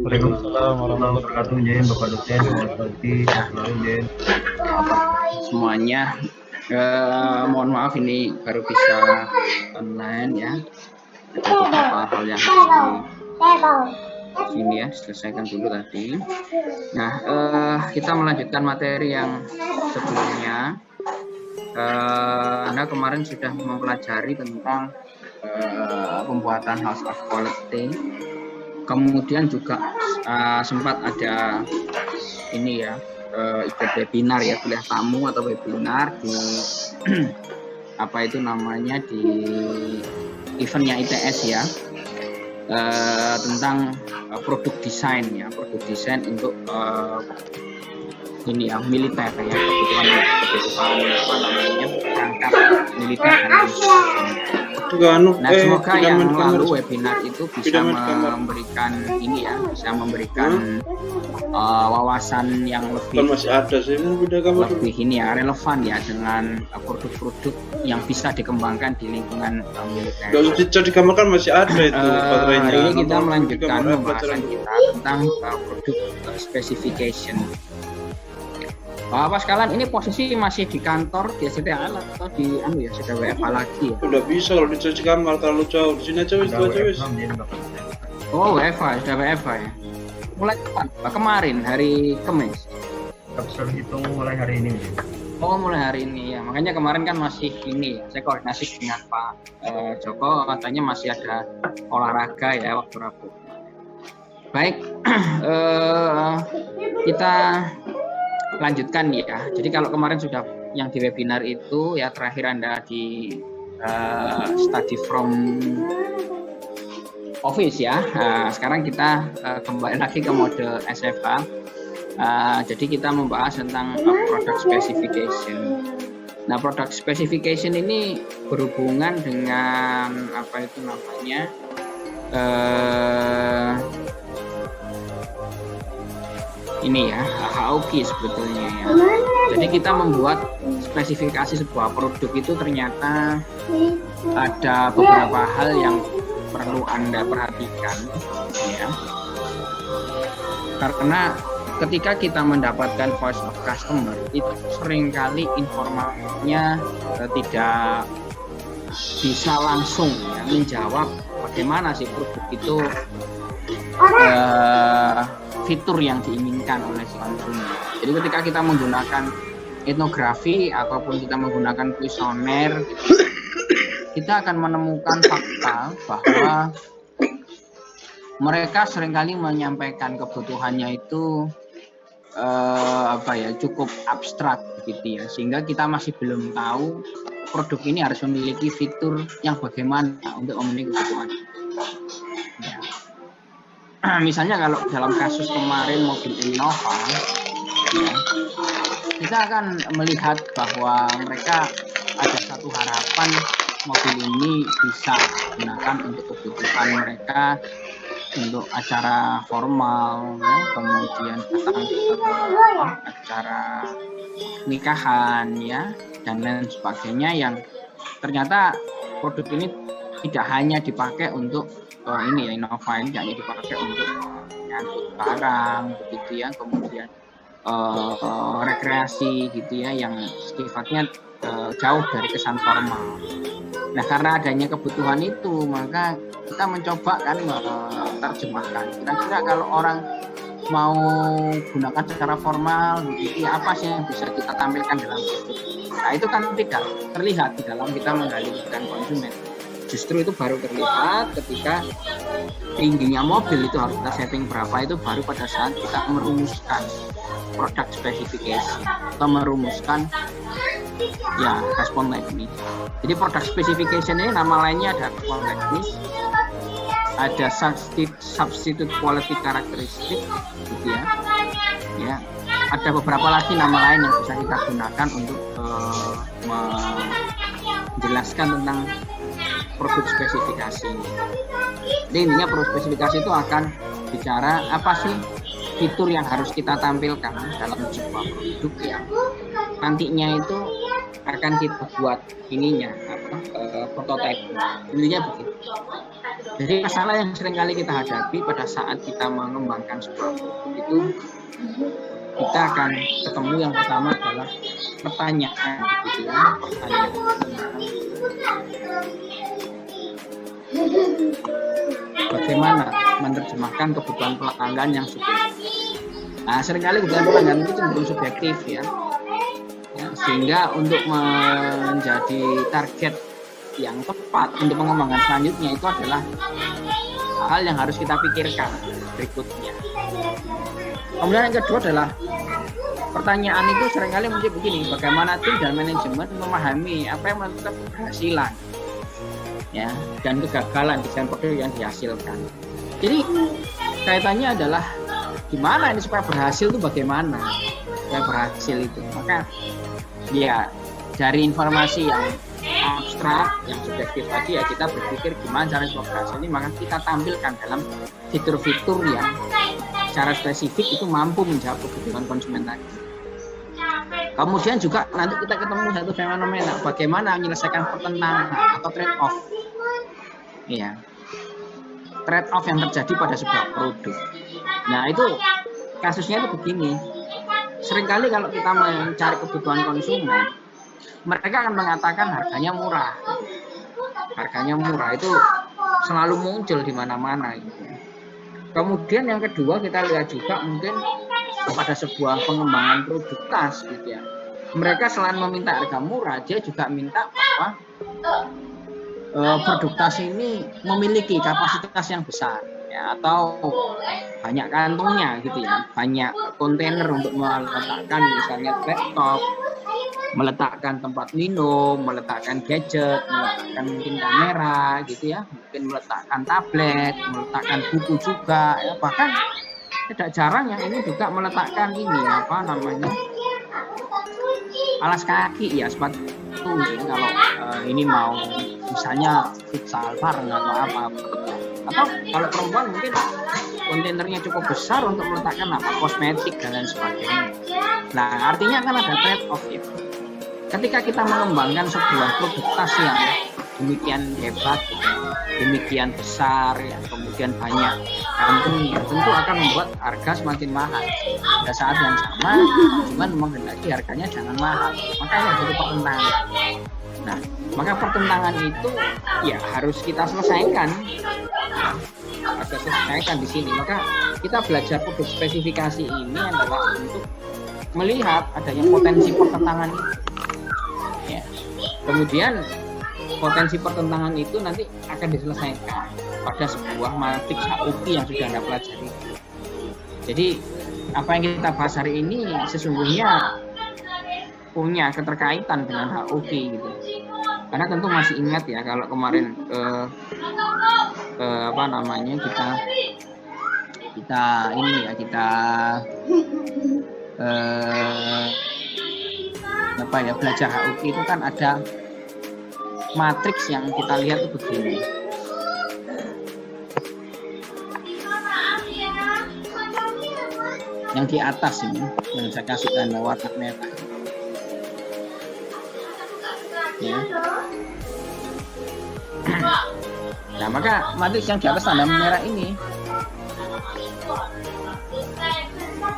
Waalaikumsalam warahmatullahi wabarakatuh, Jen, Bapak dosen, selamat pagi, sehat selalu, Jen. Semuanya. Mohon maaf ini baru bisa online ya. Ada beberapa hal yang harus ini ya selesaikan dulu tadi. Nah, kita melanjutkan materi yang sebelumnya. Anda kemarin sudah mempelajari tentang pembuatan house of quality. Kemudian juga sempat ada ini ya, ikut webinar ya, kuliah tamu atau webinar di apa itu namanya di eventnya ITS ya, tentang produk desain ya, produk desain untuk ini ya militer ya, kebutuhan apa namanya perangkat militer dan lain sebagainya. Nah, semoga yang lalu webinar itu bisa memberikan ini ya, bisa memberikan wawasan yang lebih lebih ini ya, relevan ya dengan produk-produk yang bisa dikembangkan di lingkungan militer. Bisa digambarkan masih ada itu baterainya. Hari ini kita melanjutkan pembahasan kita tentang produk specification. Bapak sekalian, ini posisi masih di kantor di SDTL atau di ya sudah WFH lagi ya? Udah bisa kalau di kamar terlalu jauh. Di sini aja wis wis. Oh, WFH, sudah WFH ya. Mulai kapan? Kemarin hari Kamis. Bisa hitung mulai hari ini, Jen. Oh, mulai hari ini ya. Makanya kemarin kan masih ini ya, saya koordinasi dengan Pak Joko, katanya masih ada olahraga ya waktu Rabu. Baik, kita lanjutkan ya. Jadi kalau kemarin sudah yang di webinar itu ya, terakhir Anda di study from office ya. Sekarang kita kembali lagi ke mode SFA. Jadi kita membahas tentang product specification. Nah, product specification ini berhubungan dengan apa itu namanya ini ya, HOQ sebetulnya ya. Jadi kita membuat spesifikasi sebuah produk itu ternyata ada beberapa hal yang perlu Anda perhatikan ya. Karena ketika kita mendapatkan voice of customer itu seringkali informasinya tidak bisa langsung ya, menjawab bagaimana sih produk itu fitur yang diinginkan oleh si konsumen. Jadi ketika kita menggunakan etnografi ataupun kita menggunakan kuesioner, kita akan menemukan fakta bahwa mereka seringkali menyampaikan kebutuhannya itu cukup abstrak gitu ya, sehingga kita masih belum tahu produk ini harus memiliki fitur yang bagaimana untuk memenuhi kebutuhan. Ya. Misalnya kalau dalam kasus kemarin mobil Innova, ya, kita akan melihat bahwa mereka ada satu harapan mobil ini bisa digunakan untuk kebutuhan mereka untuk acara formal, ya, kemudian acara nikahan, ya, dan lain sebagainya, yang ternyata produk ini tidak hanya dipakai untuk ini ya, Innova ini hanya dipakai untuk mengangkut barang begitu ya, kemudian rekreasi gitu ya, yang sifatnya jauh dari kesan formal. Nah, karena adanya kebutuhan itu, maka kita mencoba kan terjemahkan. Kira-kira kalau orang mau gunakan secara formal begitu ya, apa sih yang bisa kita tampilkan dalam produk? Nah, itu kan tidak terlihat di dalam kita menggali kebutuhan konsumen. Justru itu baru terlihat ketika tingginya mobil itu harus kita setting berapa, itu baru pada saat kita merumuskan product specification atau merumuskan ya respon teknis. Jadi product specification ini nama lainnya ada respon teknis, ada substitute quality characteristic gitu ya. Ya, ada beberapa lagi nama lain yang bisa kita gunakan untuk menjelaskan tentang produk spesifikasi. Jadi intinya produk spesifikasi itu akan bicara apa sih fitur yang harus kita tampilkan dalam sebuah produk yang nantinya itu akan kita buat ininya prototipe. Intinya begitu. Jadi masalah yang seringkali kita hadapi pada saat kita mengembangkan sebuah produk itu, kita akan ketemu yang pertama adalah pertanyaan, gitu ya, pertanyaan. Bagaimana menerjemahkan kebutuhan pelanggan yang subjektif? Nah, seringkali kebutuhan pelanggan itu cenderung subjektif ya, sehingga untuk menjadi target yang tepat untuk pengembangan selanjutnya itu adalah hal yang harus kita pikirkan berikutnya. Kemudian yang kedua adalah pertanyaan itu seringkali muncul begini, bagaimana tim dan manajemen memahami apa yang menentukan keberhasilan ya dan kegagalan desain produk yang dihasilkan. Jadi kaitannya adalah gimana ini supaya berhasil itu, bagaimana supaya berhasil itu. Maka ya dari informasi yang abstrak, yang subjektif tadi ya kita berpikir gimana cara supaya berhasil ini, maka kita tampilkan dalam fitur-fitur yang secara spesifik itu mampu menjawab kebutuhan konsumen tadi. Kemudian juga nanti kita ketemu satu fenomena, bagaimana menyelesaikan pertentangan atau trade off. Iya. Trade off yang terjadi pada sebuah produk. Nah, itu kasusnya itu begini. Seringkali kalau kita mencari kebutuhan konsumen, mereka akan mengatakan harganya murah. Harganya murah itu selalu muncul di mana-mana gitu. Kemudian yang kedua kita lihat juga mungkin pada sebuah pengembangan produk tas gitu ya. Mereka selain meminta harga murah, dia juga minta bahwa produk tas ini memiliki kapasitas yang besar ya, atau banyak kantongnya gitu ya, banyak kontainer untuk meletakkan misalnya laptop, meletakkan tempat minum, meletakkan gadget, meletakkan mungkin kamera gitu ya, mungkin meletakkan tablet, meletakkan buku juga ya, bahkan tidak jarang yang ini juga meletakkan ini apa namanya alas kaki ya, sepatu ya, kalau ini mau misalnya futsal bareng atau apa, atau kalau perempuan mungkin kontainernya cukup besar untuk meletakkan apa kosmetik dan lain sebagainya. Nah, artinya kan ada trade off ya. Ketika kita mengembangkan sebuah produk tas yang demikian hebat, demikian besar, ya, kemudian banyak kantongnya, tentu akan membuat harga semakin mahal. Pada saat yang sama, konsumen menghendaki harganya jangan mahal. Maka ini jadi pertentangan. Nah, maka pertentangan itu ya harus kita selesaikan. Harus selesaikan di sini. Maka kita belajar produk spesifikasi ini adalah untuk melihat adanya potensi pertentangan itu. Ya. Kemudian potensi pertentangan itu nanti akan diselesaikan pada sebuah matriks HOP yang sudah Anda pelajari. Jadi apa yang kita bahas hari ini sesungguhnya punya keterkaitan dengan HOP gitu. Karena tentu masih ingat ya kalau kemarin apa namanya kita ini ya apa ya belajar HOP itu kan ada matriks yang kita lihat itu begini. Yang di atas ini yang saya kasih tanda warna merah. Ya. Nah, maka matriks yang di atas tanda merah ini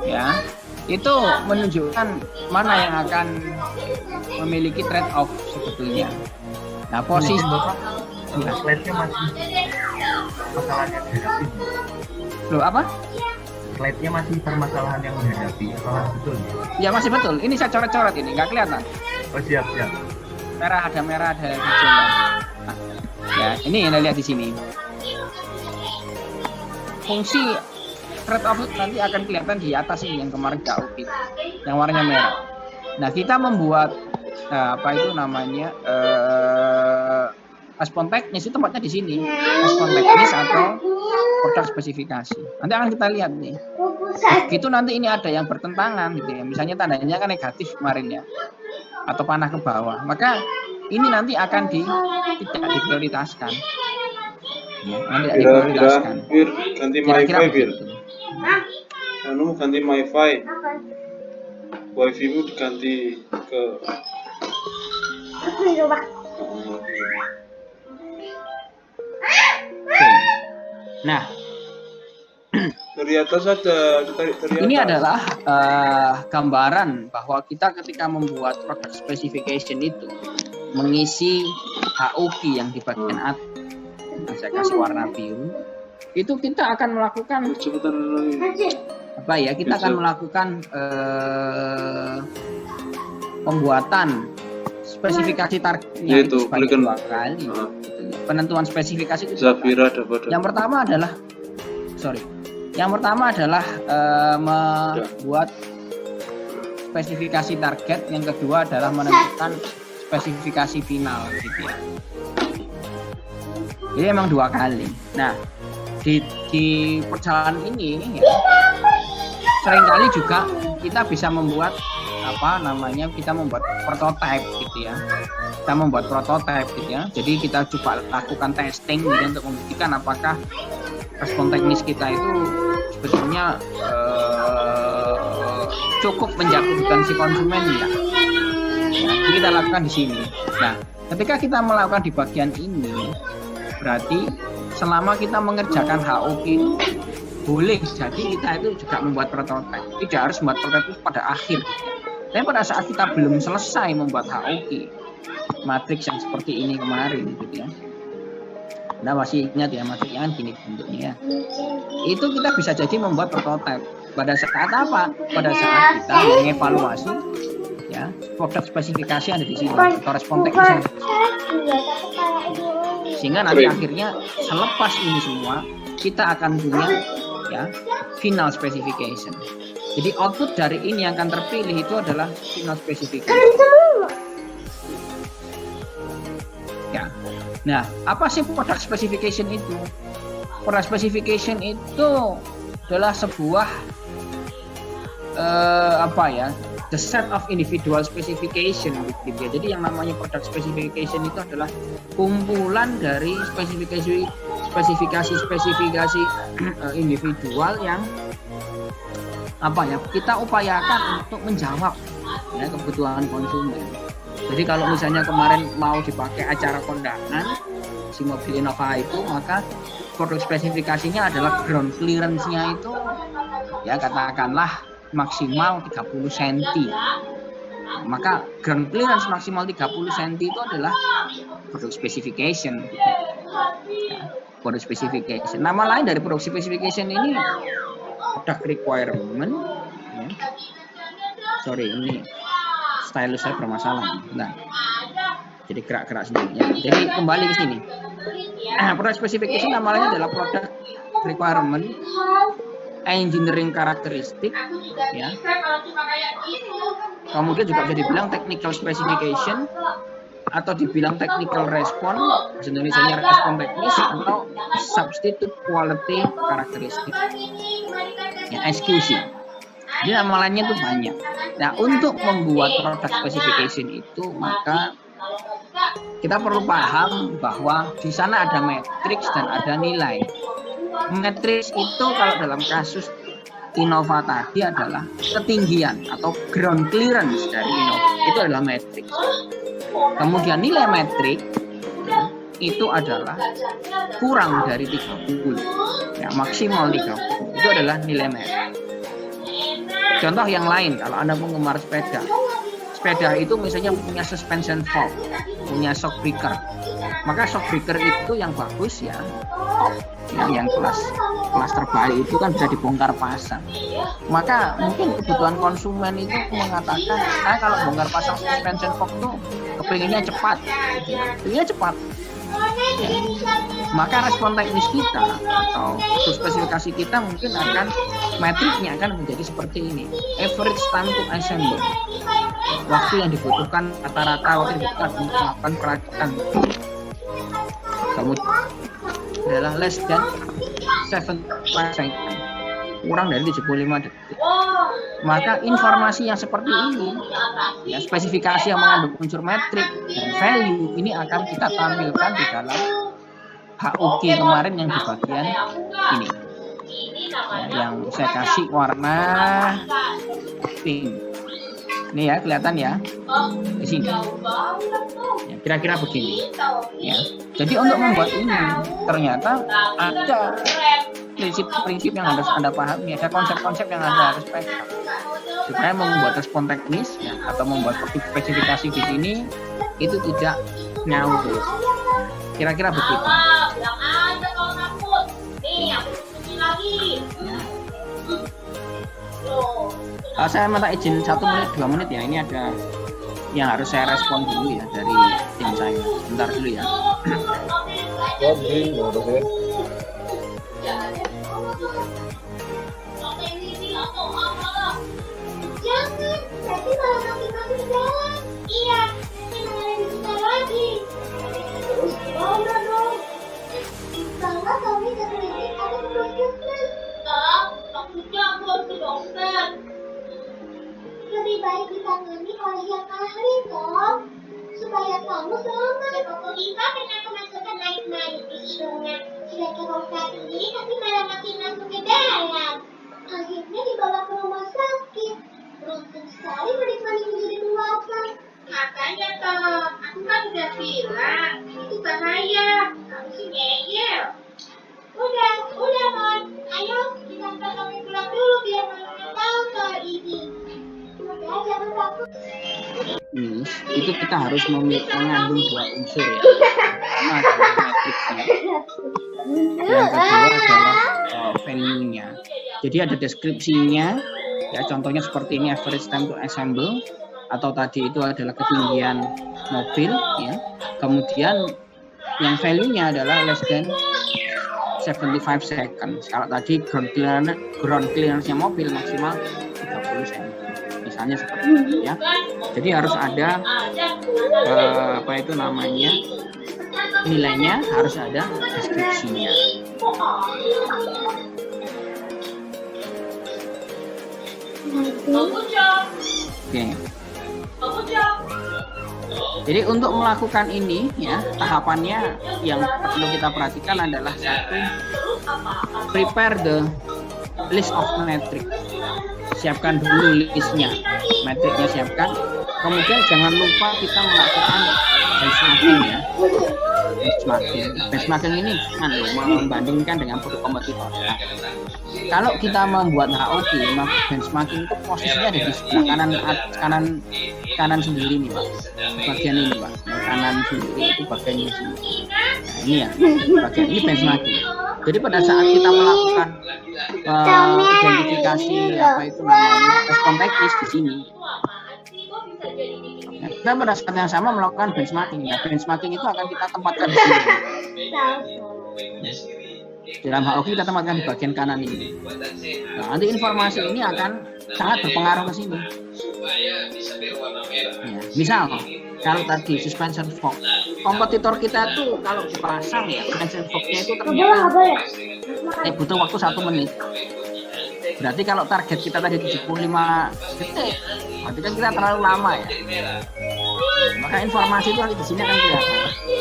ya, itu menunjukkan mana yang akan memiliki trade off sebetulnya. Nah, posisi ya, slide-nya masih masalahnya dihadapi. Loh, apa? Slide-nya masih permasalahan yang dihadapi. Apakah betul? Ya, masih betul. Ini saya coret-coret ini, nggak kelihatan. Oh, siap. Merah, ada hijau. Nah, ya, ini yang Anda lihat di sini. Fungsi trade off nanti akan kelihatan di atas ini yang kemarin jauh itu, yang warnanya merah. Nah, kita membuat apa itu namanya respon teknis itu tempatnya di sini, respon teknis atau produk spesifikasi. Nanti akan kita lihat nih. Begitu nanti ini ada yang bertentangan gitu ya, misalnya tandanya kan negatif kemarin ya, atau panah ke bawah, maka ini nanti akan tidak diprioritaskan. Ya, nanti tidak diprioritaskan. Ganti MiFi, Bir. Anu ganti MiFi. Wifi-mu diganti ke Oke. Nah, Dari atas ada ditarik dari ini atas. adalah gambaran bahwa kita ketika membuat product specification itu mengisi HOK yang di bagian atas, nah, saya kasih warna biru, itu kita akan melakukan Cepetan lagi. apa ya? Kita akan melakukan pembuatan spesifikasi targetnya itu sebanyak 2 kali. Penentuan spesifikasi itu 2 kali. Zafira dapat. Yang pertama adalah membuat spesifikasi target, yang kedua adalah menentukan spesifikasi final gitu ya. Jadi emang 2 kali. Nah, di perjalanan ini ya, seringkali juga kita bisa membuat kita membuat prototype gitu ya. Kita membuat prototype gitu ya. Jadi kita coba lakukan testing gitu, untuk membuktikan apakah respon teknis kita itu sebetulnya cukup menjawab kebutuhan si konsumen ya. Jadi kita lakukan di sini. Nah, ketika kita melakukan di bagian ini, berarti selama kita mengerjakan HOK boleh jadi kita itu juga membuat prototype. Tidak harus membuat prototype pada akhir. Tapi pada saat kita belum selesai membuat HOK, matriks yang seperti ini kemarin gitu ya. Nah, masih ingat ya matriksnya kan gini bentuknya. Itu kita bisa jadi membuat prototype. Pada saat apa? Pada saat kita mengevaluasi ya produk spesifikasi yang ada di sini atau respon teknis yang ada di sini. Sehingga nanti akhirnya selepas ini semua kita akan punya ya final specification. Jadi output dari ini yang akan terpilih itu adalah final specification. Ya. Nah, apa sih product specification itu? Product specification itu adalah sebuah the set of individual specification gitu ya. Jadi yang namanya product specification itu adalah kumpulan dari spesifikasi individual yang kita upayakan untuk menjawab ya kebutuhan konsumen. Jadi kalau misalnya kemarin mau dipakai acara kondangan si mobil Innova itu, maka produk spesifikasinya adalah ground clearance-nya itu ya katakanlah maksimal 30 cm. Maka ground clearance maksimal 30 cm itu adalah product specification. Ya, product specification. Nama lain dari product specification ini product requirement. Ya. Sorry, ini stylus saya bermasalah. Nah, jadi gerak-gerak sendiri. Ya. Jadi kembali ke sini. Product specification nama lainnya adalah product requirement, engineering karakteristik, ya. Kemudian juga bisa dibilang technical specification atau dibilang technical response, bahasa Indonesianya respon teknis, atau substitute quality karakteristik, ya, SQC. Jadi nama lainnya itu banyak. Nah, untuk membuat product specification itu maka kita perlu paham bahwa di sana ada matriks dan ada nilai. Matriks itu kalau dalam kasus Innova tadi adalah ketinggian atau ground clearance dari Innova. Itu adalah matriks. Kemudian nilai metrik itu adalah kurang dari 30. Ya, maksimal 30. Itu adalah nilai metrik. Contoh yang lain, kalau Anda penggemar sepeda. Sepeda itu misalnya punya suspension fork, punya shock breaker. Maka shock breaker itu yang bagus ya yang kelas terbaik itu kan bisa dibongkar pasang. Maka mungkin kebutuhan konsumen itu mengatakan, kalau bongkar pasang suspension fork tuh kepinginnya cepat. Ya. Maka respon teknis kita atau spesifikasi kita mungkin akan metriknya akan menjadi seperti ini. Average time to assembly. Waktu yang dibutuhkan rata-rata waktu yang dibutuhkan untuk melakukan perakitan. Kemudian adalah less than 7 second, kurang dari 75 detik. Maka informasi yang seperti ini, ya, spesifikasi yang mengandung unsur metrik dan value ini akan kita tampilkan di dalam HOK kemarin yang di bagian ini, ya, yang saya kasih warna pink. Ini ya kelihatan ya. di sini. Ya, kira-kira begini. Ya. Jadi untuk membuat ini ternyata ada prinsip-prinsip yang harus Anda pahami, ada konsep-konsep yang Anda harus pegang supaya membuat respon teknis ya, atau membuat spesifikasi di sini itu tidak nyambung. Kira-kira begitu. Saya minta izin 1 menit 2 menit ya, ini ada yang harus saya respon dulu ya dari tim saya. Bentar dulu ya. Jangan, nanti malah makin-makin jalan. Iya, ini malah dibuka lagi. Terus gimana dong? Kalau Tommy terkeliling ada puskesmas. Takutnya aku harus ke dokter. Lebih baik ditangani oleh yang ahli dong, supaya kamu selamat. Kok Diva kena kemasukan naik-naik di hidungnya. Sudah cukup saat ini, tapi malah makin masuk ke dalam. Akhirnya dibawa ke rumah sakit. Beruntung sekali menikmati menjadi dewasa. Makanya toh, aku kan udah bilang, itu bahaya. Kamu sih ngeyel. Udah Mon. Ayo kita antar kami pulang dulu biar Mama tahu soal ini. Udah, jangan takut. Itu kita harus mengandung 2 unsur ya. Pertama adalah matriksnya. Yang kedua adalah value-nya. Jadi ada deskripsinya. Ya, contohnya seperti ini, average time to assemble, atau tadi itu adalah ketinggian mobil ya. Kemudian yang value-nya adalah less than 75 seconds. Kalau tadi ground clearance-nya mobil maksimal 30 cm. Misalnya seperti itu ya. Jadi harus ada apa itu namanya? Nilainya, harus ada deskripsinya. Oke. Jadi untuk melakukan ini ya, tahapannya yang perlu kita perhatikan adalah satu, prepare the list of metric. Siapkan dulu listnya, metriknya siapkan. Kemudian jangan lupa kita melakukan benchmarking ya. Benchmarking ini kan membandingkan dengan produk kompetitor. Nah, kalau kita membuat HOG, maka benchmarking itu posisinya ada di sebelah kanan sendiri nih Pak. Bagian ini Pak, kanan sendiri itu bagian ini. Nah ini ya, bagian ini benchmarking. Jadi pada saat kita melakukan identifikasi apa itu namanya respon teknis di sini, nah, kita pada saat yang sama melakukan benchmarking. Nah, benchmarking itu akan kita tempatkan di sini. Dalam HOG kita tempatkan di bagian kanan ini. Nah, nanti informasi ini akan sangat berpengaruh ke sini. Ya, misal kalau tadi suspension fork, kompetitor kita tuh kalau dipasang ya suspension forknya itu ternyata butuh waktu 1 menit. Berarti kalau target kita tadi 75 detik, berarti kan kita terlalu lama ya. Maka informasi itu di sini akan kelihatan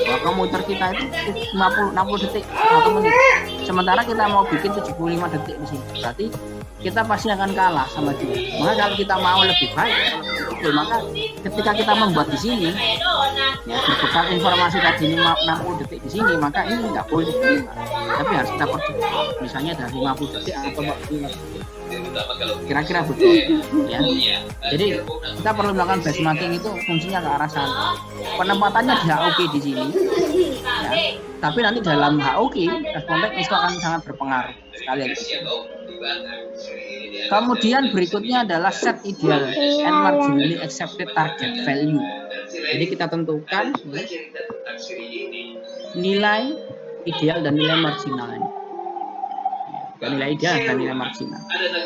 bahwa komuter kita itu 60 detik 1 menit. Sementara kita mau bikin 75 detik di sini. Berarti kita pasti akan kalah sama dia. Maka kalau kita mau lebih baik, maka ketika kita membuat di sini, ya berbekal informasi tadi 60 detik di sini, maka ini nggak boleh diterima. Tapi harus kita percepat. Misalnya dari 50 detik atau 45 detik. Kira-kira begitu ya. Jadi kita perlu melakukan benchmarking itu fungsinya ke arah sana. Penempatannya di HOG di sini ya. Tapi nanti dalam HOG respon teknis itu akan sangat berpengaruh sekali lagi. Kemudian berikutnya adalah set ideal and marginally accepted target value. Jadi kita tentukan ya, nilai ideal dan nilai marginal. Nilai ideal dan nilai marginal.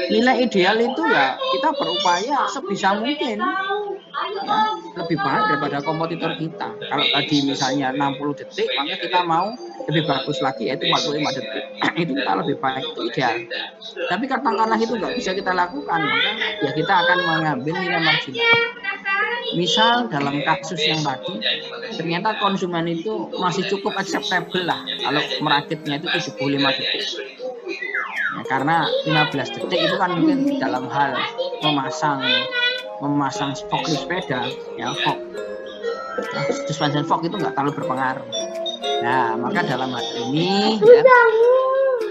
Nilai ideal itu ya kita berupaya sebisa mungkin ya, lebih baik daripada kompetitor kita. Kalau tadi misalnya 60 detik, maka kita mau lebih bagus lagi yaitu 45 detik. Itu kita lebih baik, itu ideal. Tapi katakanlah itu nggak bisa kita lakukan, maka ya kita akan mengambil nilai marginal. Misal dalam kasus yang tadi, ternyata konsumen itu masih cukup acceptable lah kalau merakitnya itu 75 detik. Ya, karena 15 detik itu kan mungkin dalam hal memasang forklift sepeda ya, suspension fork itu nggak terlalu berpengaruh. Nah, maka dalam hal ini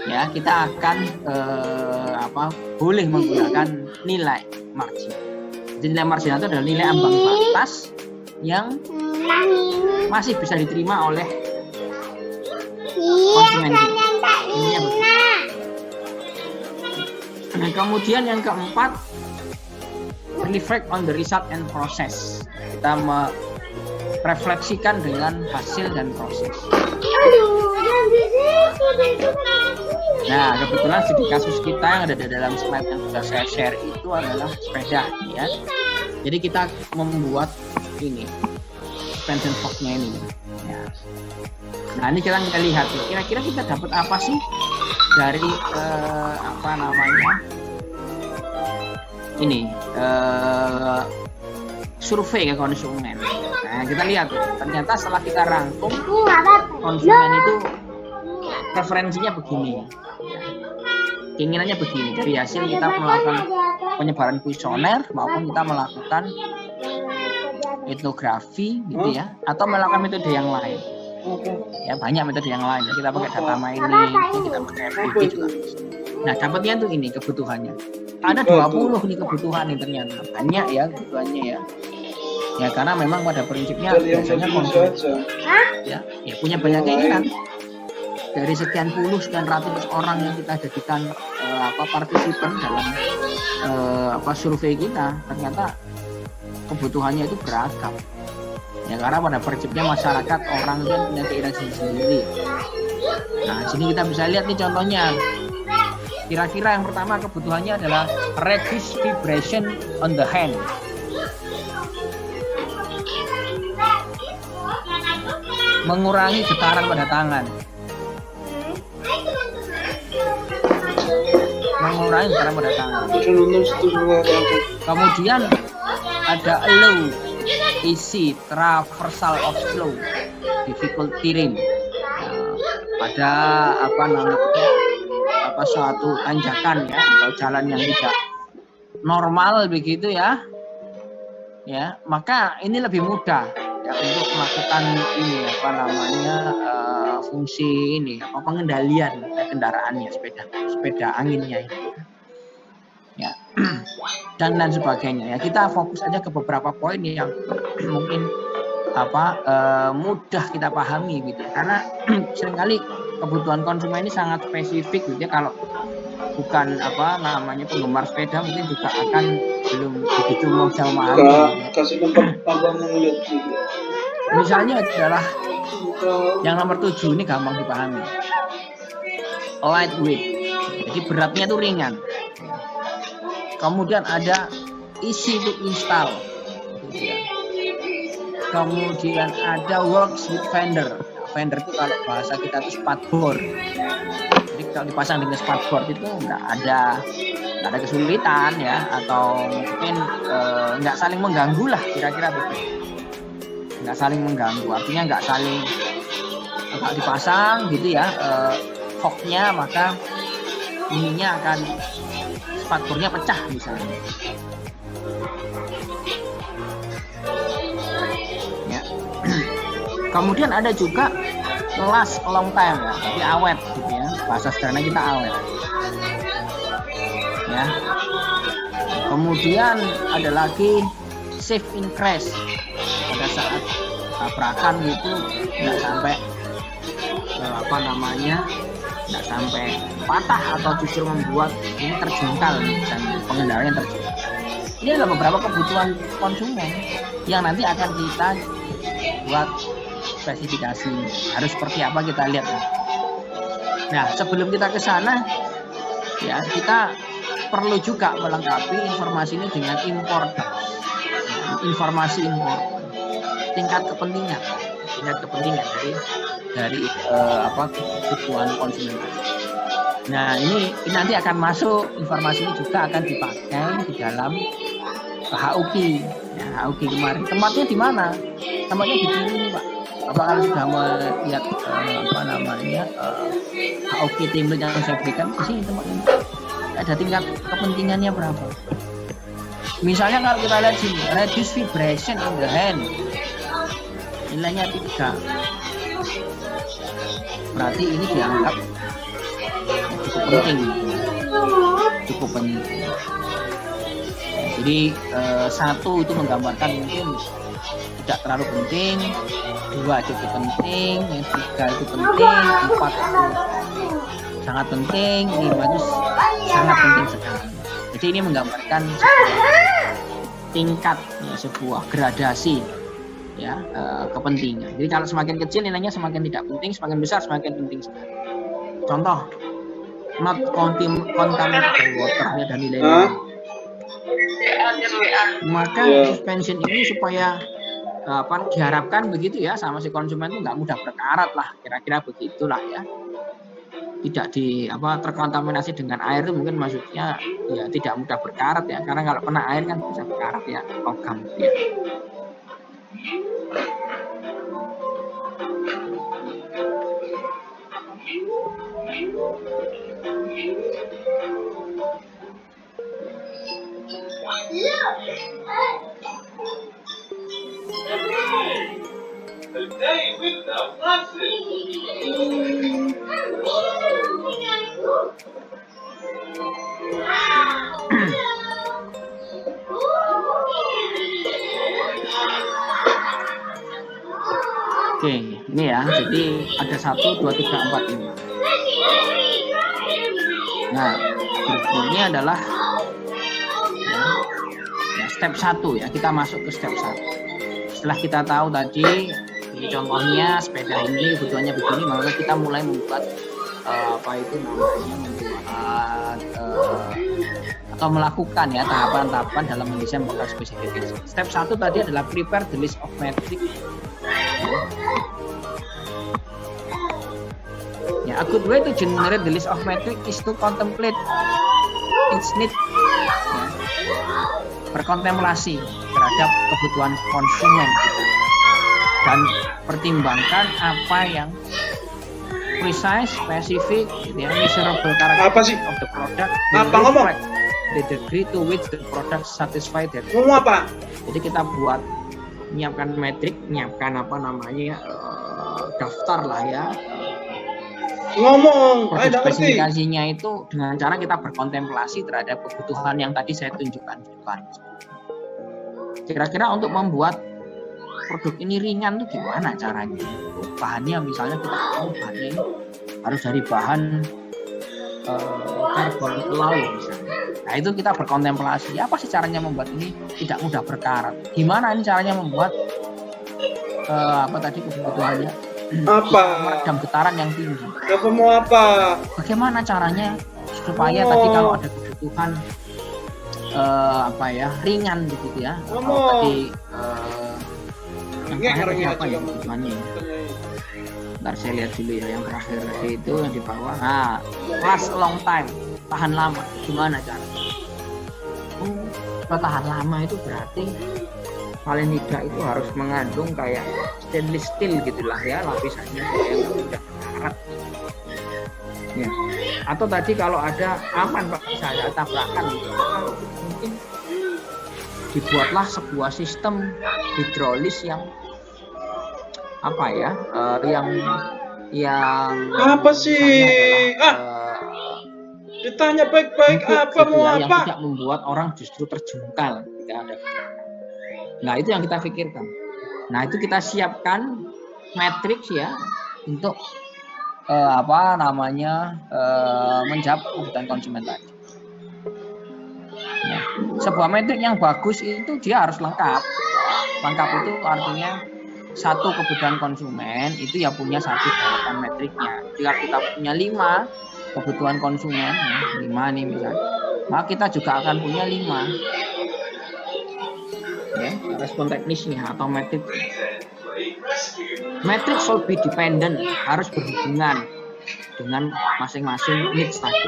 ya kita akan boleh menggunakan nilai margin. Jadi nilai margin itu adalah nilai ambang batas yang masih bisa diterima oleh konsumen kita. Ininya begitu. Nah, kemudian yang keempat, reflect on the result and process. Kita merefleksikan dengan hasil dan proses. Nah, kebetulan studi kasus kita yang ada di dalam slide yang sudah saya share itu adalah sepeda, ya. Jadi kita membuat ini suspension fork-nya ini. Ya. Nah, ini kita lihat kira-kira kita dapat apa sih dari ini survei ke konsumen. Nah, kita lihat ternyata setelah kita rangkum konsumen itu preferensinya begini, ya. Keinginannya begini. Dari hasil kita melakukan penyebaran kuesioner maupun kita melakukan etnografi gitu ya, atau melakukan metode yang lain. Ya, banyak metode yang lain. Kita pakai data mining, kita pakai FTP juga. Nah, dapatnya tuh ini kebutuhannya. Ada 20 nih kebutuhan nih ternyata. Banyak ya kebutuhannya ya. Ya karena memang pada prinsipnya biasanya konsumen ya punya banyak keinginan. Dari sekian ratus orang yang kita jadikan partisipan dalam survei kita, ternyata kebutuhannya itu beragam. Ya karena pada prinsipnya masyarakat orang itu punya keinginan sendiri. Nah, sini kita bisa lihat nih contohnya. Kira-kira yang pertama kebutuhannya adalah reduce vibration on the hand. Mengurangi getaran pada tangan. Mengurangi getaran pada tangan. Kemudian ada low, easy, traversal of slow, difficult terrain. Pada suatu tanjakan ya atau jalan yang tidak normal begitu ya. Ya, maka ini lebih mudah ya untuk melakukan ini fungsi ini pengendalian kendaraannya sepeda anginnya ini. Ya. dan sebagainya ya. Kita fokus aja ke beberapa poin yang mungkin mudah kita pahami gitu. Karena seringkali kebutuhan konsumen ini sangat spesifik gitu ya. Kalau bukan penggemar sepeda mungkin juga akan belum begitu bisa memahami. Kasih tempat abang melihat juga. Misalnya adalah yang nomor 7 ini gampang dipahami. Lightweight. Jadi beratnya itu ringan. Kemudian ada easy to install. Gitu ya. Kemudian ada works with vendor. Vendor itu kalau bahasa kita itu spatboard. Jadi kalau dipasang dengan spatboard itu nggak ada kesulitan ya, atau mungkin nggak saling mengganggu lah kira-kira begitu. Nggak saling mengganggu, artinya nggak saling dipasang gitu ya forknya, maka ininya akan spatboardnya pecah misalnya. Ya. Kemudian ada juga last long time ya, jadi awet gitu ya. Bahasa sederhana kita awet. Ya. Kemudian ada lagi safe in crash. Pada saat tabrakan itu nggak sampai nggak sampai patah atau justru membuat ini terjungkal misalnya, pengendaranya terjungkal. Ini adalah beberapa kebutuhan konsumen yang nanti akan kita buat spesifikasi harus seperti apa, kita lihat. Nah, sebelum kita ke sana ya, kita perlu juga melengkapi informasi ini dengan informasi tingkat kepentingan dari kebutuhan konsumen. Nah, ini nanti akan masuk, informasi ini juga akan dipakai di dalam HUK. Ya, HUK kemarin tempatnya di mana? Tempatnya di sini, Pak. Bapak kalau sudah melihat HUK template yang saya berikan, di sini tempatnya. Ada tingkat kepentingannya berapa? Misalnya kalau kita lihat sini, reduce vibration in the hand. nilainya 3. Berarti ini dianggap cukup penting. Cukup penting. Jadi 1 itu menggambarkan mungkin tidak terlalu penting, 2 cukup penting, yang 3 itu penting, 4 itu sangat penting, 5 itu sangat penting sekali. Jadi ini menggambarkan sebuah tingkat, ya, sebuah gradasi, ya, kepentingan. Jadi kalau semakin kecil nilainya semakin tidak penting, semakin besar semakin penting sekali. Contoh, not contaminated water, ya, dan nilai-nilai. Maka suspension ini supaya diharapkan begitu ya, sama si konsumen itu nggak mudah berkarat lah, kira-kira begitulah ya. Tidak terkontaminasi dengan air itu mungkin maksudnya ya tidak mudah berkarat ya, karena kalau kena air kan bisa berkarat ya, logam ya. Oke, ini ya. Jadi ada 1, 2, 3, 4, 5. Nah, berikutnya adalah ya, step 1 ya. Kita masuk ke step 1. Setelah kita tahu tadi, ini contohnya sepeda ini kebutuhannya begini, maka kita mulai membuat atau melakukan ya tahapan-tahapan dalam mendesain produk spesifikasi. Step 1 tadi adalah prepare the list of metric. Ya, a good way to generate the list of metric is to contemplate its need. Ya. Berkontemplasi terhadap kebutuhan konsumen kita dan pertimbangkan apa yang precise, spesifik, ya, measurable characteristic of the product, Apa ngomong? the degree to which the product satisfy that. Ngomong apa? Jadi kita buat menyiapkan metrik, menyiapkan daftar lah ya. Ngomong. Produk spesifikasinya itu dengan cara kita berkontemplasi terhadap kebutuhan yang tadi saya tunjukkan. Kira-kira untuk membuat produk ini ringan tuh gimana caranya? Bahannya misalnya kita tahu bahannya ini harus dari bahan karbon alloy misalnya. Nah itu kita berkontemplasi. Apa sih caranya membuat ini tidak mudah berkarat? Gimana ini caranya membuat kebutuhannya? Apa? Meredam getaran yang tinggi. Apa mau apa? Bagaimana caranya supaya tadi kalau ada kebutuhan ringan begitu ya? Kalau tadi yang terakhir apa ya kebutuhannya? Ntar saya lihat dulu ya yang terakhir itu yang di bawah. Nah, last long time, tahan lama. Gimana caranya? Tahan lama itu berarti paling tidak itu harus mengandung kayak stainless steel gitulah ya, lapisannya supaya nggak mudah karat. Ya. Atau tadi kalau ada aman Pak saya tabrakan gitu, mungkin dibuatlah sebuah sistem hidrolis yang yang apa sih? Ditanya baik-baik apa gitu mau ya, yang apa? tidak membuat orang justru terjungkal ketika ada. Nah itu yang kita pikirkan. Nah itu kita siapkan matriks ya untuk menjawab kebutuhan konsumen tadi. Ya. Sebuah metrik yang bagus itu dia harus lengkap. Lengkap itu artinya satu kebutuhan konsumen itu ya punya satu jawaban metriknya. Jika kita punya 5 kebutuhan konsumen, 5 nih misalnya, maka kita juga akan punya 5 ya, respon teknisnya atau metrik. Metrik should be dependent, harus berhubungan dengan masing-masing needs tadi.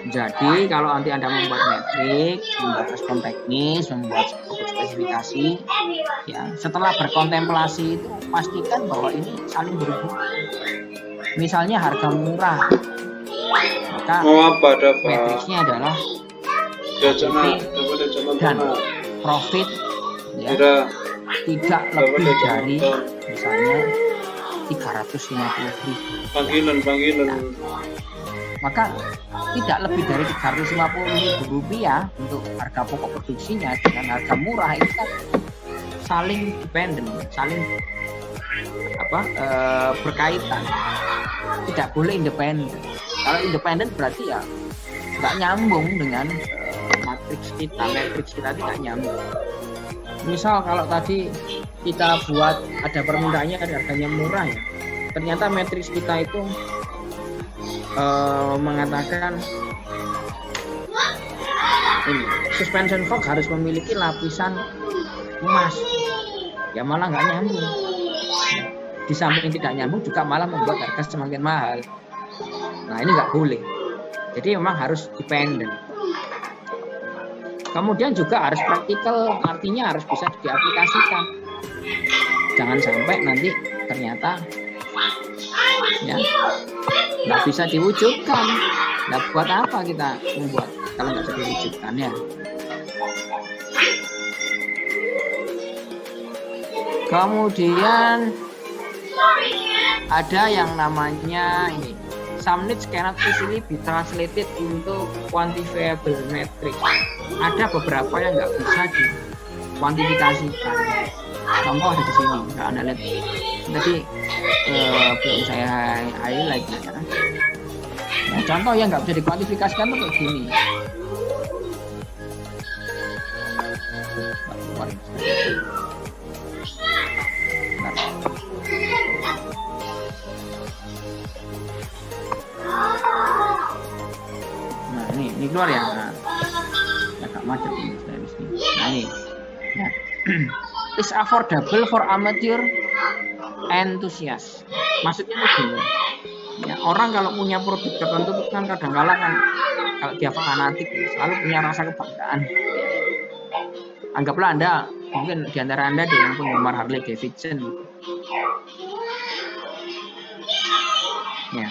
Jadi kalau nanti Anda membuat metrik, membuat respon teknis, membuat spesifikasi, ya setelah berkontemplasi itu pastikan bahwa ini saling berhubungan. Misalnya harga murah, maka metriksnya adalah dan profit, ya, tidak lebih dari misalnya 350.000. Panggilan. Maka tidak lebih dari 350.000 rupiah untuk harga pokok produksinya dengan harga murah itu kan saling dependen, saling berkaitan. Tidak boleh independen. Kalau independen berarti ya nggak nyambung dengan matriks kita tidak nyambung. Misal kalau tadi kita buat ada permintaannya harganya murah ya, ternyata matriks kita itu mengatakan ini suspension fork harus memiliki lapisan emas, ya malah nggak nyambung. Di samping tidak nyambung juga malah membuat harga semakin mahal. Nah ini nggak boleh. Jadi memang harus dependen. Kemudian juga harus praktikal, artinya harus bisa diaplikasikan. Jangan sampai nanti ternyata ya nggak bisa diwujudkan. Nah, buat apa kita membuat kalau nggak bisa diwujudkan ya? Kemudian ada yang namanya ini, some needs cannot easily be translated into quantifiable metric. Ada beberapa yang nggak bisa dikuantifikasikan. Contoh ada di sini, nggak Anda lihat. Tadi belum saya highlight ya. Nah, contoh yang nggak bisa dikuantifikasikan tuh kayak gini. Nah ini keluar ya. Nah, agak macet ini dari sini. Nah ini. Ya. Is affordable for amateur enthusiast. Maksudnya begini. Ya, orang kalau punya produk tertentu kan kadang-kadang kan kalau dia fanatik selalu punya rasa kebanggaan. Anggaplah Anda, mungkin di antara Anda ada yang penggemar Harley Davidson. Ya.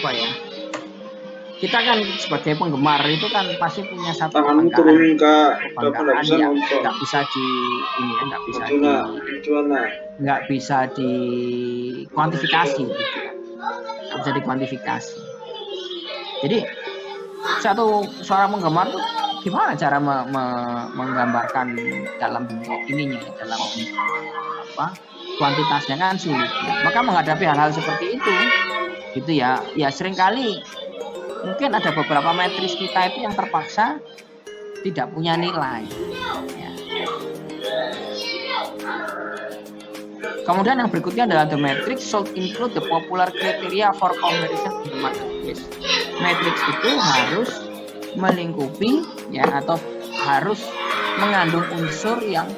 Apa ya? Kita kan sebagai penggemar itu kan pasti punya satu kebanggaan yang nggak bisa dikuantifikasi, nggak bisa dikuantifikasi. Jadi seorang penggemar tuh gimana cara menggambarkan dalam bentuk ininya, dalam kuantitasnya kan sulit. Maka menghadapi hal-hal seperti itu, gitu ya seringkali mungkin ada beberapa matriks kita itu yang terpaksa tidak punya nilai. Ya. Kemudian yang berikutnya adalah the matrix should include the popular criteria for comparison in the marketplace. Matrix itu harus melingkupi ya atau harus mengandung unsur yang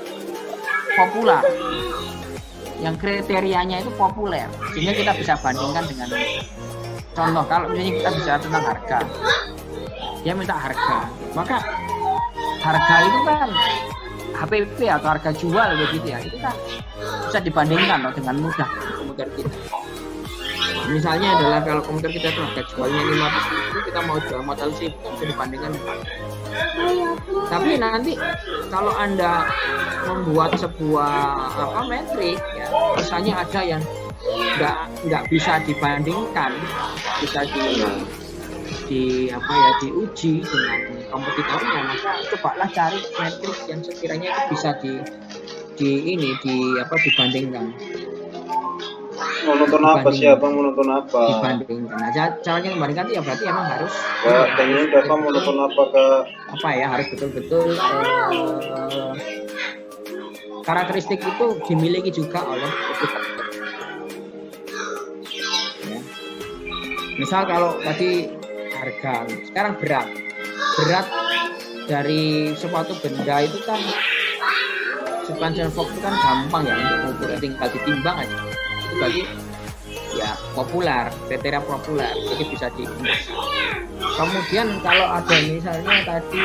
populer, yang kriterianya itu populer, sehingga kita bisa bandingkan dengan contoh. Kalau misalnya kita bicara tentang harga, dia minta harga, maka harga itu kan HPP atau harga jual begitu ya, itu kan bisa dibandingkan loh dengan mudah komputer kita. Misalnya adalah kalau komputer kita itu harga jualnya 500.000, kita mau jual modal sih bisa dibandingkan. Tapi nanti kalau Anda membuat sebuah metrik ya, misalnya ada yang nggak bisa dibandingkan, bisa diuji dengan kompetitornya, maka cobalah cari metrik yang sekiranya itu bisa dibandingkan. Mau nonton apa? Siapa mau nonton apa? Dibandingkan. Nah, caranya membandingkan itu ya berarti emang harus. Kayaknya udah mau nonton apa Kak? Apa ya, harus betul-betul karakteristik itu dimiliki juga oleh produk. Ya. Misal kalau tadi harga, sekarang berat dari suatu benda itu kan suspension fork itu kan gampang ya untuk mengukur, tinggal ditimbang aja. Itu berarti ya populer, kriteria populer, jadi bisa diukur. Kemudian kalau ada misalnya tadi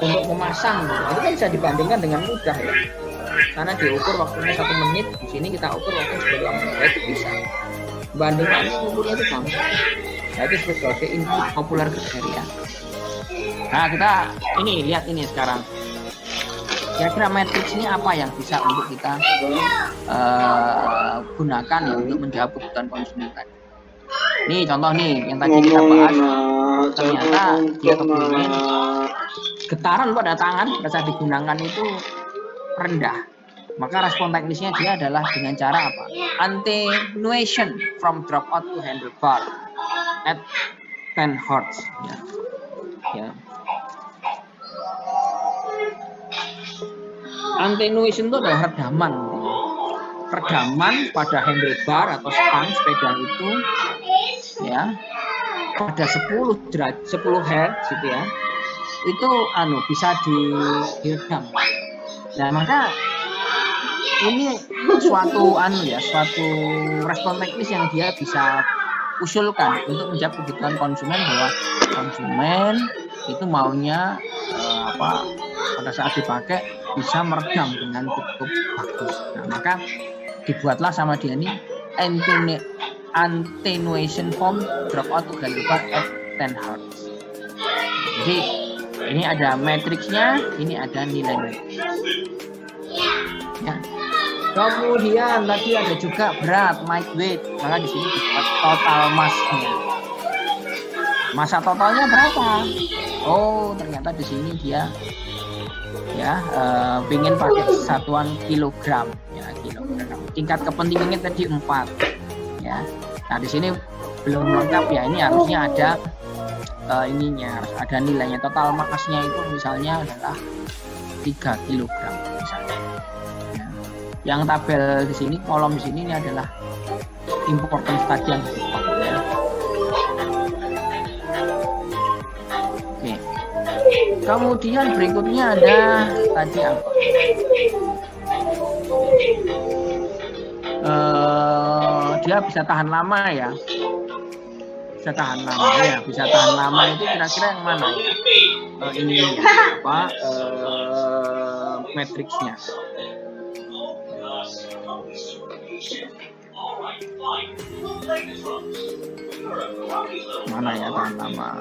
untuk memasang gitu, itu kan bisa dibandingkan dengan mudah ya, karena diukur waktunya 1 menit, di sini kita ukur waktu 10 menit, itu bisa bandingkan, ukurnya itu gampang. Nah, itu sebagai input populer kriteria. Nah, kita ini lihat ini sekarang. Kira-kira matriks ini apa yang bisa untuk kita gunakan ya untuk menjawab kebutuhan konsumen tadi. Nih contoh nih yang tadi kita bahas, ternyata dia kepingin getaran pada tangan pada saat digunakan itu rendah. Maka respon teknisnya dia adalah dengan cara apa? Attenuation from dropout to handlebar at 10 Hz. Ya. Attenuation itu adalah redaman pada handlebar atau stang sepeda itu ya pada 10 Hz gitu ya. Itu bisa diredam. Nah, maka ini suatu respon teknis yang dia bisa usulkan untuk menjawab kebutuhan konsumen bahwa konsumen itu maunya pada saat dipakai bisa meredam dengan cukup bagus. Nah, maka dibuatlah sama dia ini attenuation from dropout to handlebar at 10 Hz. Jadi ini ada matriksnya, ini ada nilai matriks. Ya. Kemudian tadi ada juga berat, might weight. Maka di sini dibuat total massnya. Massa totalnya berapa? Oh, ternyata di sini dia ingin pakai satuan kilogram, ya kilogram. Tingkat kepentingannya tadi 4. Ya. Nah, di sini belum lengkap ya. Ini harusnya ada harus ada nilainya. Total massnya itu misalnya adalah 3 kilogram misalnya. Yang tabel di sini, kolom di sini ini adalah important study yang ya. Oke. Kemudian berikutnya ada tadi apa? Dia bisa tahan lama ya. Bisa tahan lama itu kira-kira yang mana ya? Ini apa? Matriksnya. Mana ya tahan lama?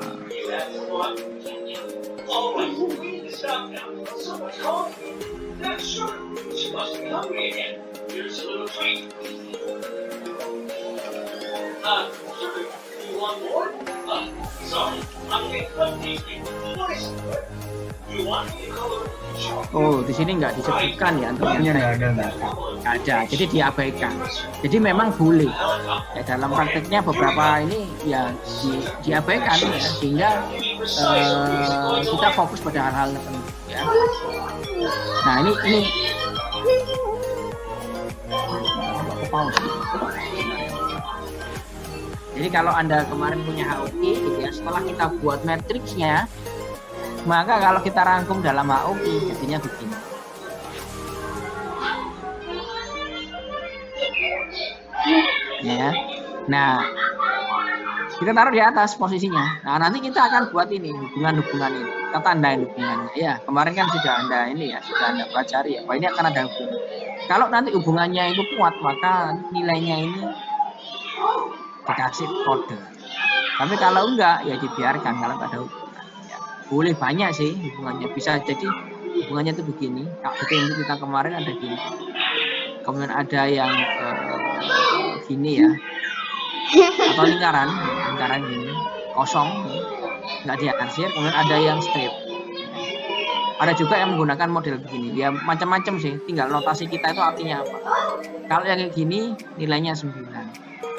Oh, di sini nggak disebutkan ya Nggak ada. Jadi diabaikan. Jadi memang boleh. Ya, dalam prakteknya beberapa ini ya diabaikan ya, sehingga kita fokus pada hal-hal tertentu ya. Nah, ini jadi kalau Anda kemarin punya HOP gitu ya, setelah kita buat matriksnya, maka kalau kita rangkum dalam HOP jadinya begini. Ya. Nah, kita taruh di atas posisinya. Nah, nanti kita akan buat ini hubungan-hubungan ini. Kita tandain hubungannya. Ya, kemarin kan sudah Anda ini ya, sudah Anda pelajari ya. Bahwa ini akan ada hubungan. Kalau nanti hubungannya itu kuat, maka nilainya ini dikasih kode. Tapi kalau enggak, ya dibiarkan kalau ada hubungan. Ya, boleh banyak sih hubungannya. Bisa jadi hubungannya itu begini. Seperti kita kemarin ada gini. Kemudian ada yang gini ya, atau lingkaran gini, kosong, nggak diarsir. Kemudian ada yang strip. Ada juga yang menggunakan model begini. Ya macam-macam sih. Tinggal notasi kita itu artinya apa. Kalau yang kayak gini nilainya 9.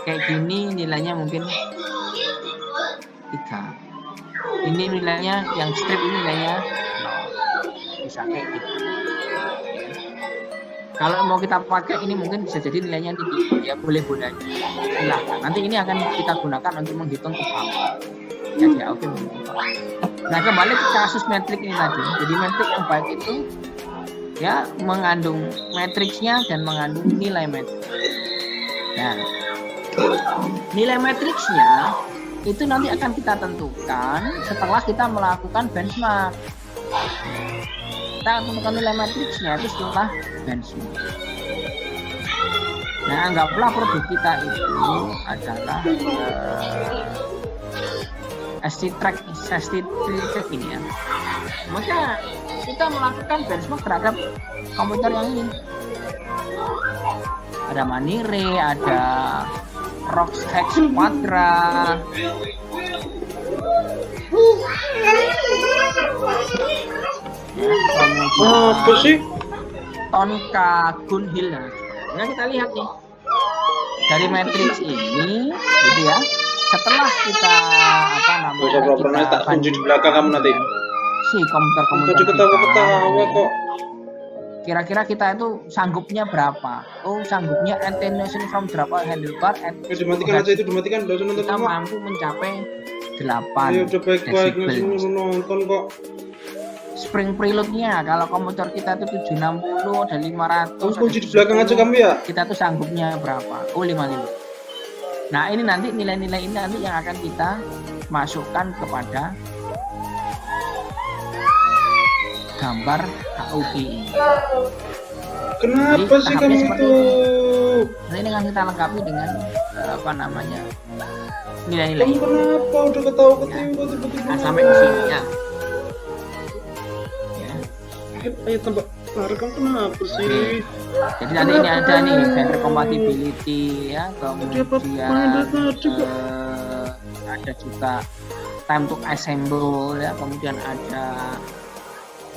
Kayak gini nilainya mungkin 3. Ini nilainya yang strip ini nilainya 0. Bisa kayak gitu. Kalau mau kita pakai ini mungkin bisa jadi nilainya tinggi. Ya boleh-boleh aja. Silahkan. Nanti ini akan kita gunakan untuk menghitung kebapan. Ya oke. Nah, kembali ke kasus metrik ini tadi. Jadi metrik yang baik itu ya mengandung matriksnya dan mengandung nilai metrik. Nah, nilai matriksnya itu nanti akan kita tentukan setelah kita melakukan benchmark. Kita akan tentukan nilai matriksnya itu setelah benchmark. Nah, anggaplah produk kita itu adalah ST-Track ini ya. Maka kita melakukan benchmark terhadap komputer yang ini. Ada Manire, ada ROX Hex Quadra, ya, Apa sih? Tonka Gunhill. Nah, kita lihat nih dari matriks ini, gitu ya. Setelah kita Gak usah pernah tak kunci di belakang kamu nanti. si komputer Tadi ketawa-ketawa kok. kira-kira kita itu sanggupnya berapa? Oh, sanggupnya attenuation from berapa handlebar? Dimatikan aja itu, dimatikan. Udah nonton Kita semua. mampu mencapai 8 Ayo udah baik-baik desibel. ngasih nonton kok. Spring preload-nya kalau komputer kita itu 760 ada 500. Kamu kunci ada di belakang aja 10. kamu ya. Kita tuh sanggupnya berapa? Oh, 55. Nah, ini nanti nilai-nilai ini nanti yang akan kita masukkan kepada gambar HUD ini. Kenapa Jadi, sih tahapnya kamu seperti itu? Nah, ini akan kita lengkapi dengan nilai-nilai Kamu ini. kenapa udah ketawa-ketawa tiba-tiba? Nah, sampai ke sini ya. Ya. Ayo tambah. Lara kamu kenapa sih? Jadi nanti ini ada nih vendor compatibility ya, kemudian ada juga time to assemble ya, kemudian ada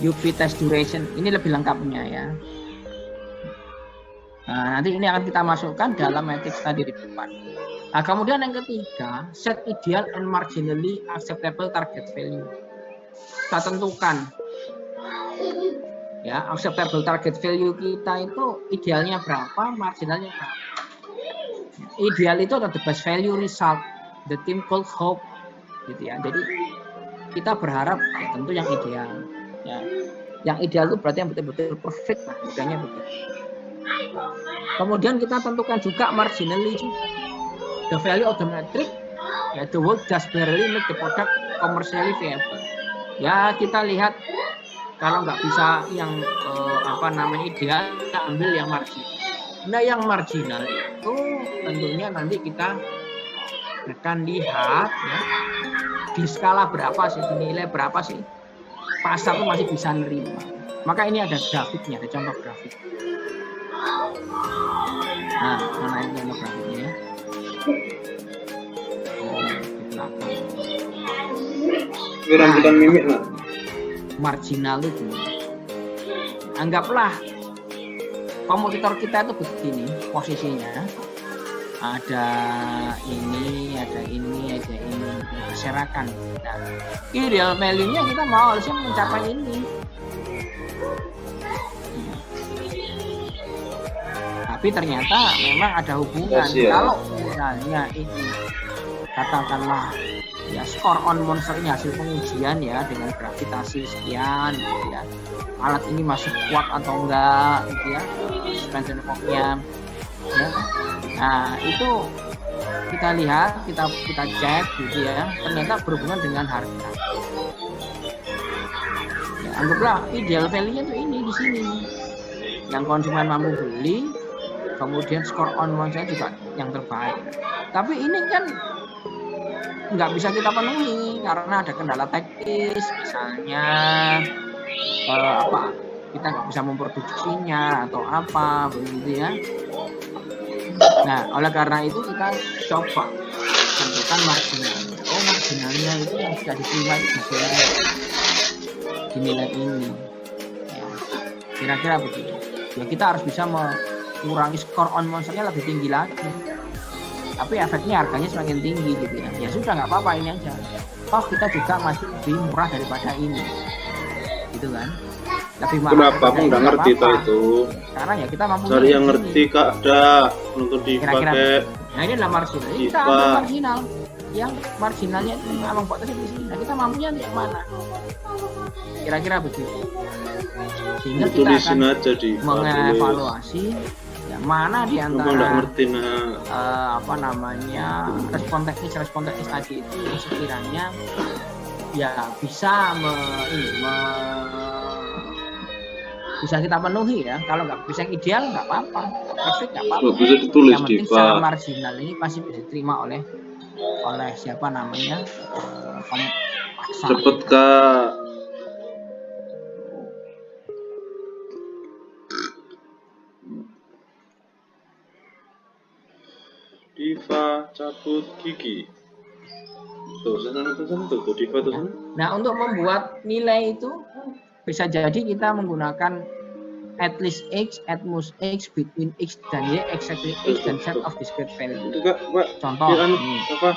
UV test duration. Ini lebih lengkapnya ya. Nah, nanti ini akan kita masukkan dalam matrix tadi di depan. Nah, kemudian yang ketiga, set ideal and marginally acceptable target value. Kita tentukan ya, acceptable target value kita itu idealnya berapa, marginalnya berapa. Ideal itu adalah the best value result, the team could hope, gitu ya. Jadi kita berharap ya, tentu yang ideal. Ya. Yang ideal itu berarti yang betul-betul perfect, lah, bedanya begitu. Kemudian kita tentukan juga marginally juga. The value of the metric, ya, the work just barely make the product commercially viable. Ya, kita lihat kalau nggak bisa yang ideal, kita ambil yang marginal. Nah, yang marginal itu tentunya nanti kita akan lihat ya, di skala berapa sih, di nilai berapa sih pasar itu masih bisa nerima. Maka ini ada grafiknya, ada contoh grafik. Nah, mana ini contoh grafiknya ya? Oh, di belakang. Rambutan mimik nak. Marginal itu, anggaplah komputer kita itu begini posisinya, ada ini, berserakan. Nah, ideal value-nya kita mau harusnya mencapai ini. Tapi ternyata memang ada hubungan. Kalau misalnya ini katakanlah ya skor on monster ini hasil pengujian ya dengan gravitasi sekian gitu ya, alat ini masih kuat atau enggak gitu ya, suspension force-nya ya. Nah, itu kita lihat, kita cek gitu ya, ternyata berhubungan dengan harga ya. Anggaplah ideal value-nya tuh ini di sini yang konsumen mampu beli, kemudian skor on monster juga yang terbaik. Tapi ini kan nggak bisa kita penuhi karena ada kendala teknis, misalnya kita nggak bisa memproduksinya atau apa begitu ya. Nah, oleh karena itu kita coba tentukan marginal. Oh, marginalnya itu yang sudah diterima itu dinilai ini ya, kira-kira begitu ya. Kita harus bisa mengurangi skor on monsternya lebih tinggi lagi, tapi efeknya harganya semakin tinggi gitu ya. Ya sudah, nggak apa-apa, ini aja. Toh kita juga masih lebih murah daripada ini, gitu kan? Lebih mahal. Kenapa aku nggak ngerti itu? Karena ya kita mampu. Cari yang ngerti kak, ada untuk dipakai. Nah, ini adalah marginal. Ini kita ambil marginal. Yang marginalnya itu memang buat di sini. Nah, kita mampunya yang mana? Kira-kira begitu. Sehingga kita akan mengevaluasi ya, mana di antara respon teknis tadi itu yang sekiranya ya bisa bisa kita penuhi ya. Kalau nggak bisa yang ideal nggak apa-apa, perfect nggak apa-apa. Bisa ditulis yang penting secara marginal ini pasti bisa diterima oleh oleh siapa namanya paksa. Cepet Kak. Diva cabut gigi. Tuh sana tuh Diva tuh sana. Nah, untuk membuat nilai itu bisa jadi kita menggunakan at least x, at most x, between x dan y, exactly x, dan set of discrete value. Itu Kak, Contoh biar ini. apa?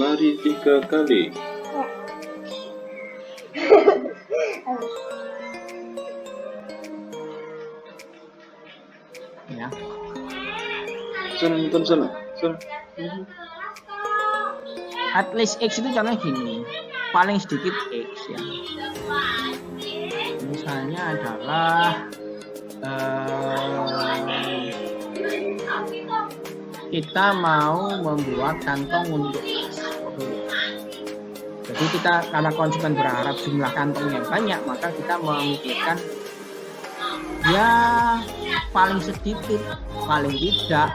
Lari 3 kali. Ya. Sana nonton sana. At least x itu contohnya gini, paling sedikit x ya. Misalnya adalah kita mau membuat kantong untuk x. Jadi kita karena konsumen berharap jumlah kantongnya banyak, maka kita memikirkan ya paling sedikit, paling tidak,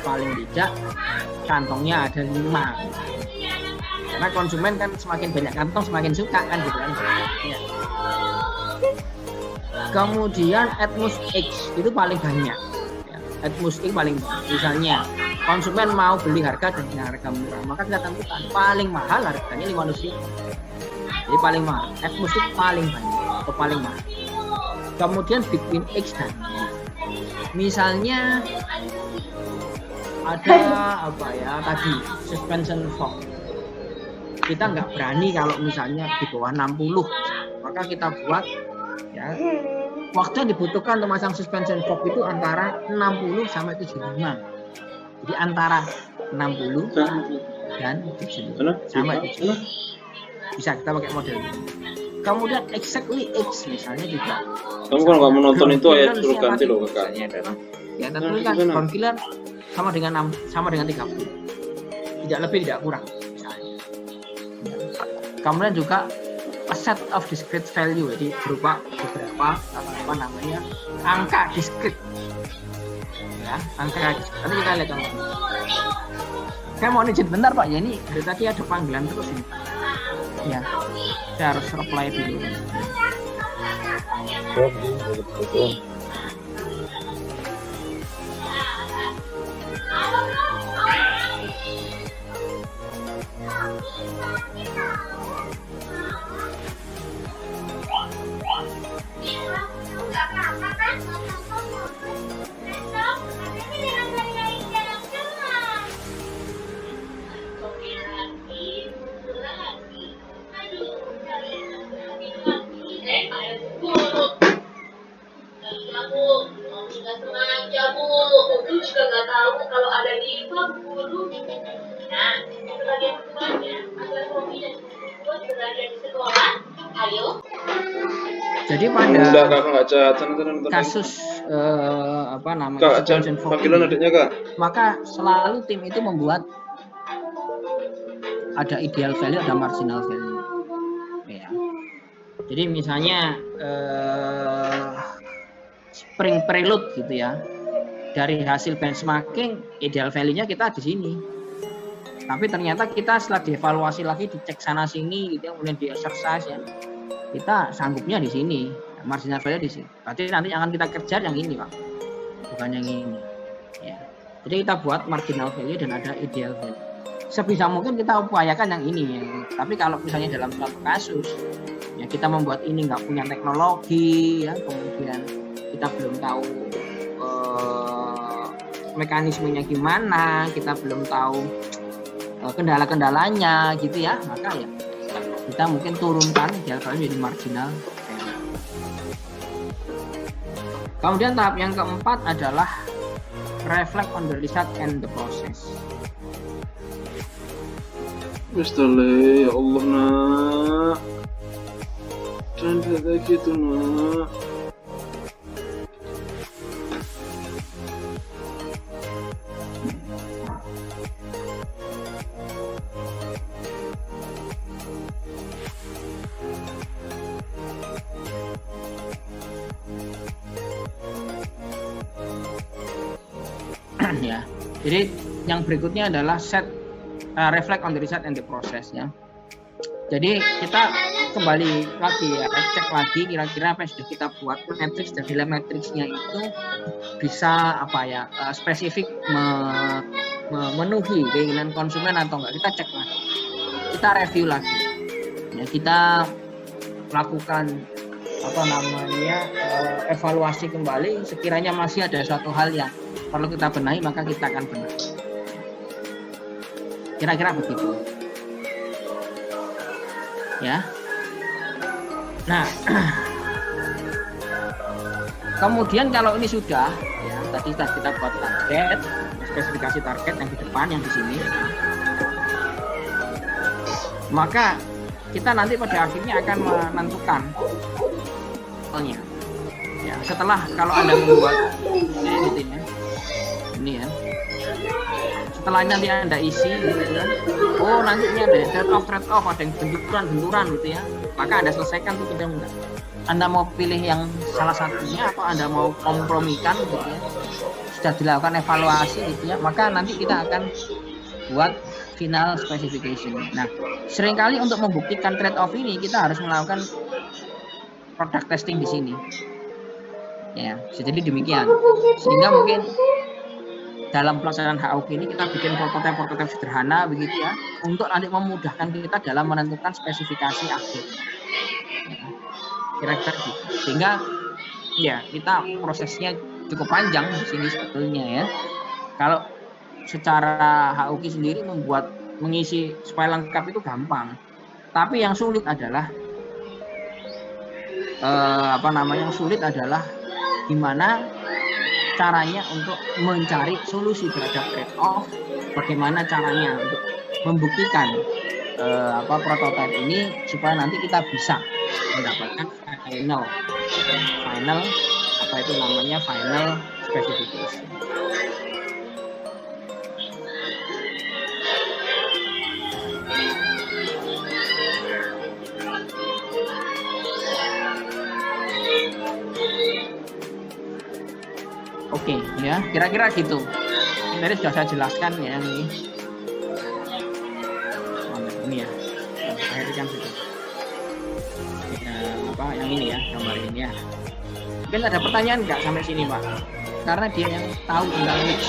paling tidak kantongnya ada 5. Karena konsumen kan semakin banyak kantong semakin suka kan gitu kan. Ya. Kemudian at most x itu paling banyak. Ya, at most x paling banyak. Misalnya konsumen mau beli harga dengan harga murah, maka kita tentukan paling mahal harganya 500.000. Jadi paling mahal, at most x paling banyak atau paling mahal. Kemudian between x dan y. Misalnya ada apa ya tadi suspension fork. Kita nggak berani kalau misalnya di bawah 60, maka kita buat ya waktu yang dibutuhkan untuk masang suspension fork itu antara 60 sampai 75. Jadi antara 60 dan 70 sampai 70. Bisa kita pakai model ini. Kemudian exactly x misalnya juga. Kamu kalau nggak menonton itu ayat suruh ganti loh Kak. Ya tentu kan ground clear sama dengan 30. Tidak lebih tidak kurang. Kemudian juga a set of discrete value, jadi berupa beberapa apa namanya angka discrete, ya angka discrete. Nanti kita lihat contohnya. Saya mau izin bentar Pak, ya ini dari tadi ada panggilan terus ini. Ya, saya harus reply dulu. Jadi pada kasus apa namanya panggilan adiknya Kak. Maka selalu tim itu membuat ada ideal value, ada marginal value. Ya. Jadi misalnya spring prelude gitu ya. Dari hasil benchmarking ideal value-nya kita di sini. Tapi ternyata kita setelah dievaluasi lagi, dicek sana sini gitu, kemudian di exercise ya. Kita sanggupnya di sini, marginal value di sini. Berarti nanti akan kita kejar yang ini Pak, bukan yang ini. Ya. Jadi kita buat marginal value dan ada ideal value. Sebisa mungkin kita upayakan yang ini ya. Tapi kalau misalnya dalam suatu kasus, ya kita membuat ini nggak punya teknologi, ya kemudian kita belum tahu mekanismenya gimana, kita belum tahu kendala-kendalanya gitu ya, maka ya kita mungkin turunkan ideal value jadi marginal. Kemudian tahap yang keempat adalah reflect on the result and the process. Mustahil ya Allah nak, jangan kayak gitu nak. Ya. Jadi yang berikutnya adalah reflect on the result and the process ya. Jadi kita kembali lagi ya, cek lagi kira-kira apa yang sudah kita buat matriks dan dalam matriksnya itu bisa spesifik memenuhi keinginan konsumen atau enggak. Kita cek lagi, kita review lagi. Ya, kita lakukan evaluasi kembali. Sekiranya masih ada suatu hal yang perlu kita benahi, maka kita akan benahi. Kira-kira begitu. Ya. Nah, kemudian kalau ini sudah, ya tadi kita buat target, spesifikasi target yang di depan, yang di sini, maka kita nanti pada akhirnya akan menentukan soalnya. Ya, setelah kalau Anda membuat ini ya. Setelah nanti Anda isi gitu kan. Oh, nanti ini ada trade off, ada yang benturan gitu ya. Maka Anda selesaikan tuh tidak mudah. Anda mau pilih yang salah satunya atau Anda mau kompromikan gitu ya. Sudah dilakukan evaluasi gitu ya. Maka nanti kita akan buat final specification. Nah, seringkali untuk membuktikan trade off ini kita harus melakukan product testing di sini. Ya, jadi demikian. Sehingga mungkin dalam pelaksanaan HOG ini kita bikin prototipe sederhana begitu ya, untuk nanti memudahkan kita dalam menentukan spesifikasi akhir. Kira-kira gitu. Sehingga ya kita prosesnya cukup panjang di sini sebetulnya ya. Kalau secara HOG sendiri mengisi supaya lengkap itu gampang. Tapi yang sulit adalah gimana caranya untuk mencari solusi terhadap trade-off, bagaimana caranya untuk membuktikan prototipe ini supaya nanti kita bisa mendapatkan final specification. Oke, ya, kira-kira gitu. Tadi sudah saya jelaskan ya ini. Ini ya. Akhirnya kan sudah. Yang ini ya, gambar ini ya. Mungkin ada pertanyaan nggak sampai sini, Pak? Karena dia yang tahu tentang mix.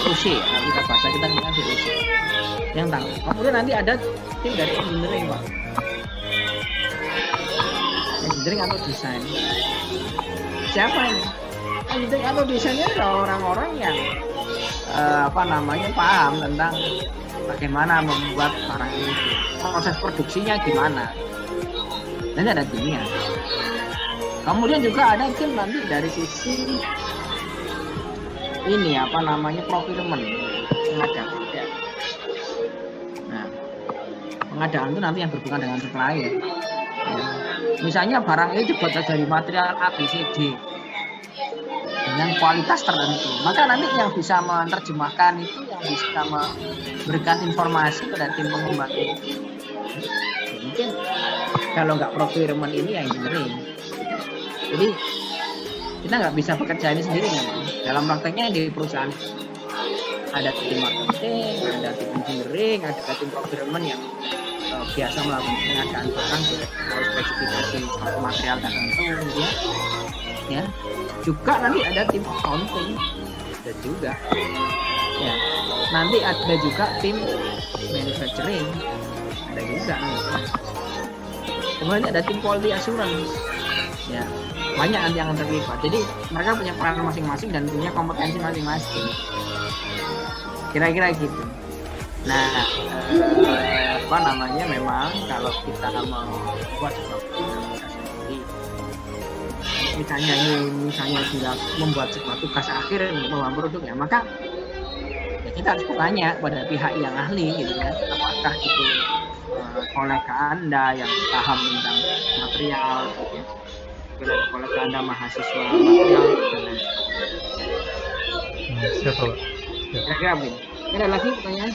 OC, kita baca kita dengar di OC. Yang tahu. Kemudian nanti ada tim dari engineering, Pak. Engineering atau desain. Siapa ini? Engineering atau desainnya adalah orang-orang yang paham tentang bagaimana membuat barang ini, proses produksinya gimana. Nanti ada timnya. Kemudian juga ada tim nanti dari sisi ini procurement, pengadaan. Ya. Nah, pengadaan itu nanti yang berhubungan dengan supplier. Ya. Misalnya barang ini dibuat dari material A, B, C, D dengan kualitas tertentu, maka nanti yang bisa menerjemahkan itu, yang bisa memberikan informasi pada tim pengembang itu, mungkin kalau nggak procurement ini yang engineering. Jadi kita nggak bisa bekerja ini sendiri memang. Dalam prakteknya di perusahaan ada tim marketing, ada tim engineering, ada tim procurement yang biasa melakukan pengadaan barang sesuai spesifikasi suatu material tertentu, gitu ya. Juga nanti ada tim accounting, ada juga. Ya, nanti ada juga tim manufacturing, ada juga. Kemudian ada tim quality assurance, ya banyak nanti yang terlibat. Jadi mereka punya peran masing-masing dan punya kompetensi masing-masing. Kira-kira gitu. Nah, memang kalau kita mau buat sesuatu misalnya sudah membuat sebuah tugas akhir membuat produk ya, maka ya kita harus bertanya pada pihak yang ahli gitu ya, apakah itu kolega Anda yang paham tentang material gitu ya, kolega Anda mahasiswa material dan lain. Siap, Pak. Kira-kira begini. Ada lagi pertanyaan?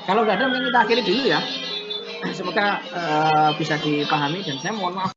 Kalau nggak ada, mungkin kita akhiri dulu ya. Semoga bisa dipahami dan saya mohon maaf